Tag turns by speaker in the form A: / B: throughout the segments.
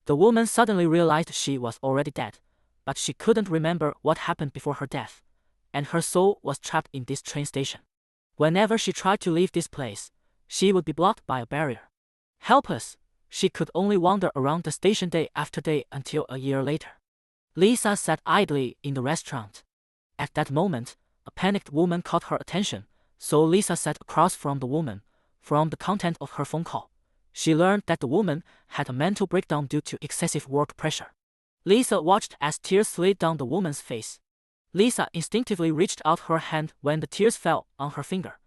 A: The woman suddenly realized she was already dead, but she couldn't remember what happened before her death, and her soul was trapped in this train station. Whenever she tried to leave this place, she would be blocked by a barrier. Helpless, she could only wander around the station day after day until a year later. Lisa sat idly in the restaurant. At that moment, a panicked woman caught her attention, so Lisa sat across from the woman. From the content of her phone call, she learned that the woman had a mental breakdown due to excessive work pressure. Lisa watched as tears slid down the woman's face. Lisa instinctively reached out her hand when the tears fell on her finger.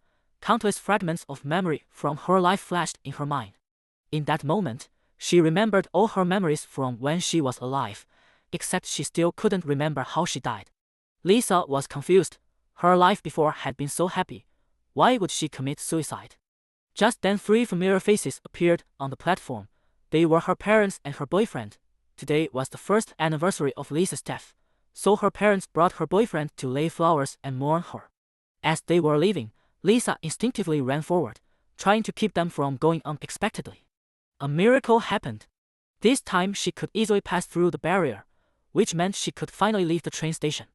A: Countless fragments of memory from her life flashed in her mind. In that moment, she remembered all her memories from when she was alive, except she still couldn't remember how she died. Lisa was confused. Her life before had been so happy. Why would she commit suicide? Just then 3 familiar faces appeared on the platform. They were her parents and her boyfriend. Today was the first anniversary of Lisa's death, so her parents brought her boyfriend to lay flowers and mourn her. As they were leaving, Lisa instinctively ran forward, trying to keep them from going unexpectedly. A miracle happened. This time she could easily pass through the barrier, which meant she could finally leave the train station.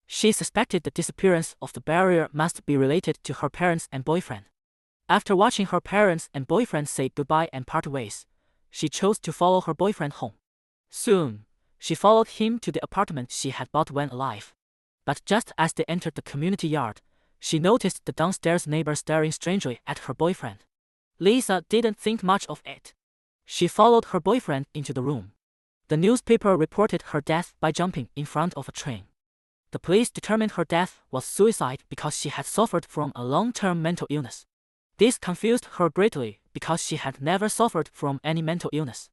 A: She suspected the disappearance of the barrier must be related to her parents and boyfriend. After watching her parents and boyfriend say goodbye and part ways, she chose to follow her boyfriend home. Soon, she followed him to the apartment she had bought when alive. But just as they entered the community yard, she noticed the downstairs neighbor staring strangely at her boyfriend. Lisa didn't think much of it. She followed her boyfriend into the room. The newspaper reported her death by jumping in front of a train. The police determined her death was suicide because she had suffered from a long-term mental illness. This confused her greatly because she had never suffered from any mental illness.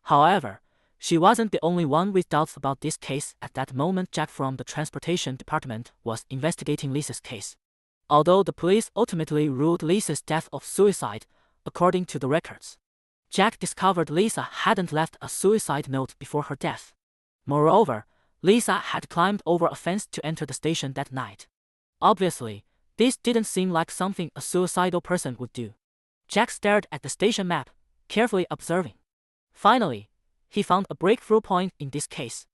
A: However, she wasn't the only one with doubts about this case. At that moment, Jack from the transportation department was investigating Lisa's case. Although the police ultimately ruled Lisa's death of suicide, according to the records, Jack discovered Lisa hadn't left a suicide note before her death. Moreover, Lisa had climbed over a fence to enter the station that night. Obviously, this didn't seem like something a suicidal person would do. Jack stared at the station map, carefully observing. Finally, he found a breakthrough point in this case.